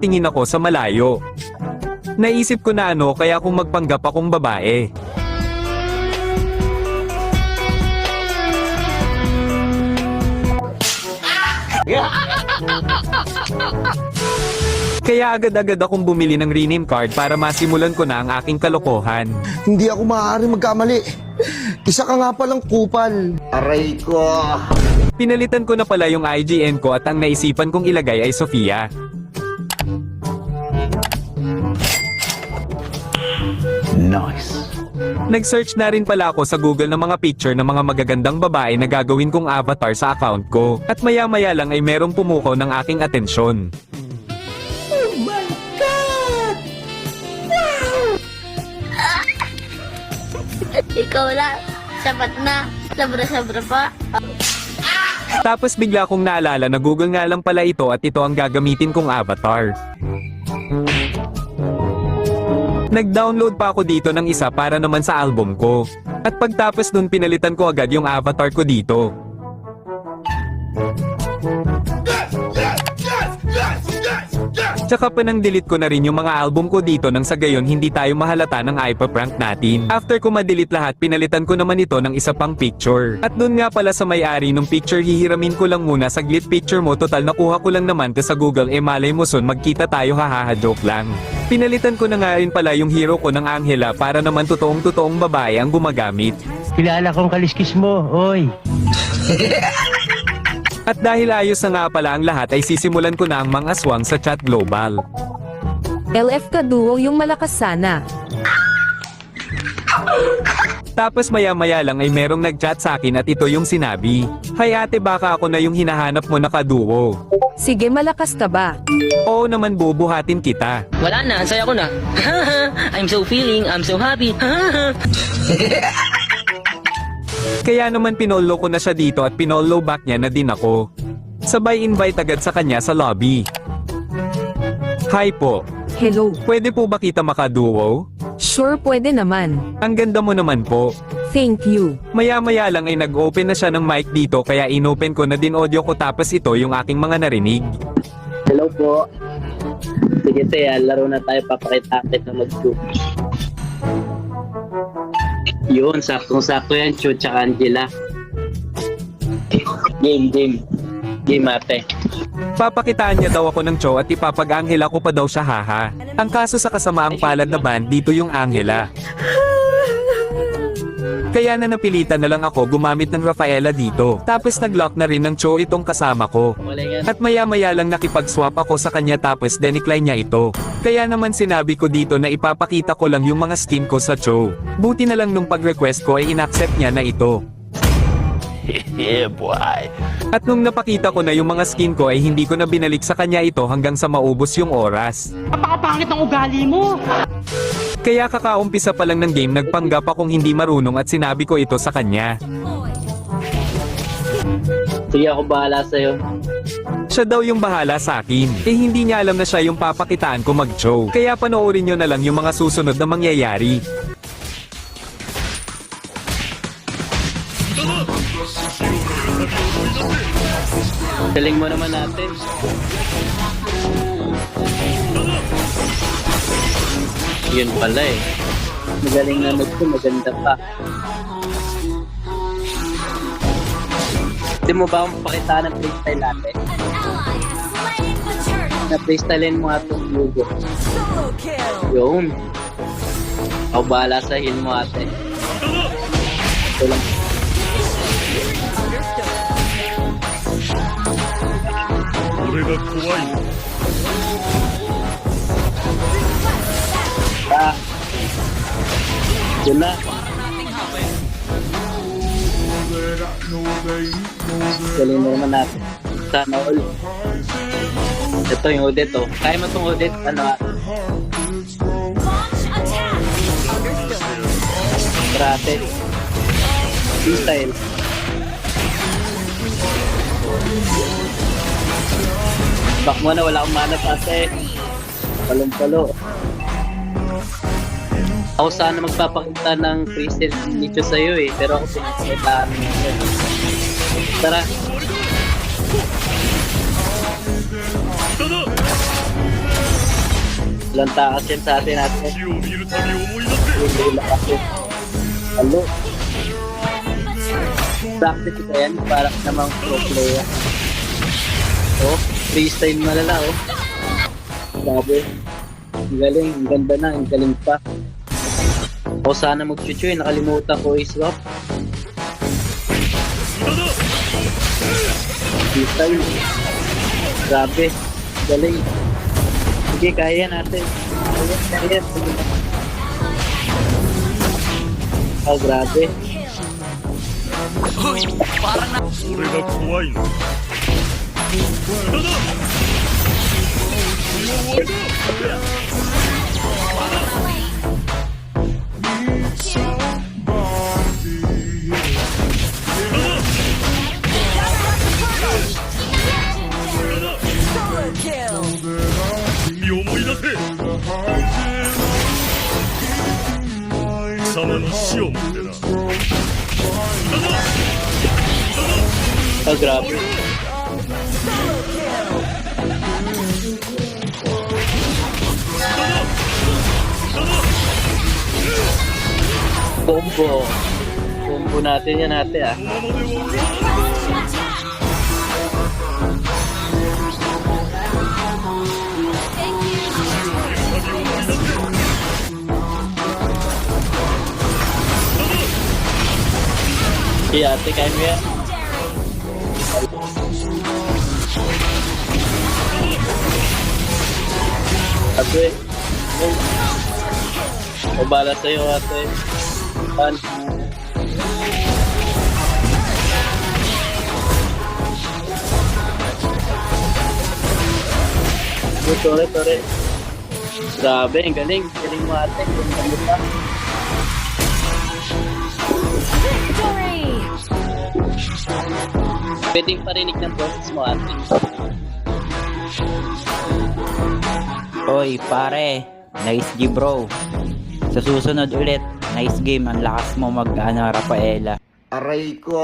napatingin ako sa malayo. Naisip ko na kaya kung magpanggap akong babae. Kaya agad-agad akong bumili ng rename card para masimulan ko na ang aking kalokohan. Hindi ako maaari magkamali. Isa ka nga palang kupal. Aray ko. Pinalitan ko na pala yung IGN ko at ang naisipan kong ilagay ay Sofia. Nice. Nag-search na rin pala ako sa Google ng mga picture ng mga magagandang babae na gagawin kong avatar sa account ko. At maya-maya lang ay merong pumukaw ng aking atensyon. Oh my God! Wow! Ikaw lang. Sapat na. Sobra-sobra pa. Tapos bigla kong naalala na Google nga lang pala ito at ito ang gagamitin kong avatar. Nag-download pa ako dito ng isa para naman sa album ko. At pagtapos dun pinalitan ko agad yung avatar ko dito. Tsaka pa nang delete ko na rin yung mga album ko dito nang sa gayon hindi tayo mahalata ng ipaprank natin. After ko ma-delete lahat pinalitan ko naman ito ng isa pang picture. At dun nga pala sa may-ari ng picture hihiramin ko lang muna saglit picture mo total nakuha ko lang naman to sa Google malay mo son magkita tayo hahaha joke lang. Pinalitan ko na nga rin pala yung hero ko ng Angela para naman totoong babae ang gumagamit. Kilala kong kaliskis mo, oy. At dahil ayos na nga pala ang lahat ay sisimulan ko na ang mga aswang sa chat global. LF ka duo yung malakas sana. Tapos maya-maya lang ay merong nag-chat sa akin at ito yung sinabi. Hay ate baka ako na yung hinahanap mo na kaduo. Sige malakas ka ba? Oo naman bubuhatin kita. Wala na, ang saya ko na. I'm so feeling, I'm so happy. Kaya naman pinollow ko na siya dito at pinollow back niya na din ako. Sabay invite agad sa kanya sa lobby. Hi po. Hello. Pwede po ba kita makaduo? Sure pwede naman. Ang ganda mo naman po. Thank you. Maya-maya lang ay nag-open na siya ng mic dito kaya inopen ko na din audio ko tapos ito yung aking mga narinig. Hello po. Sige Tia, laro na tayo, papakita kita mag-shoot. Yun, saktong-sakto yan, Chu, tsaka Angela. Game ate. Papakitaan niya daw ako ng Cho at ipapag-Angela ko pa daw siya haha. Ang kaso sa kasamaang palad na band dito yung Angela. Kaya na napilitan na lang ako gumamit ng Rafaela dito. Tapos nag-lock na rin ng Cho itong kasama ko. At maya-maya lang nakipag-swap ako sa kanya tapos decline niya ito. Kaya naman sinabi ko dito na ipapakita ko lang yung mga skin ko sa Cho. Buti na lang nung pag-request ko ay inaccept niya na ito. Yeah, boy. At nung napakita ko na yung mga skin ko ay hindi ko na binalik sa kanya ito hanggang sa maubos yung oras. Napakapangit ng ugali mo. Kaya kakaumpisa pa lang ng game nagpanggap akong hindi marunong at sinabi ko ito sa kanya. Sige ako bahala sa'yo. Siya daw yung bahala sa akin. Eh hindi niya alam na siya yung papakitaan ko mag-show. Kaya panoorin nyo na lang yung mga susunod na mangyayari. Galing mo naman natin. Yun pala eh. Magaling na mag-show, maganda pa. Hindi mo ba mapakitaan ng freestyle natin? Na-freestylein mo nga itong Yugo. Yun. Ako bahala sa heal mo ate. Ito lang. Ah. Yun na. Galing mo naman natin. Sana all. Ito yung Odette oh. Kaya mo itong Odette, ano ah. Karate. Freestyle. Back mo na, wala akong mana ate. Palong-palo. Ako sana magpapakita ng freestyle dito sa'yo eh. Pero ako pinakita mo yun. Tara. Walang takas yan sa atin natin. Hindi lakas yun. Halo. Practice ito yan, parang namang pro player. Oh, freestyle malala oh. Grabe. Ang galing, ang ganda na, ang galing pa. O sana mag-chuchoy, nakalimutan ko i-swap. Freestyle. Grabe, galing. Sige, kaya natin. Kaya. Oh, grabe. Oh, grabe. Combo. Combo natin yan ate ah. Iya ate, kaya mo yan. Ate, o bala sa'yo ate. Pan. Tore. Grabe, ang galing. Galing mo ate. Galing mo pa. Pwedeng parinig ng boses mo ate. Oy, pare. Nice G bro. Sa susunod ulit, nice game. Ang lakas mo mag-ano, Rafaela. Aray ko.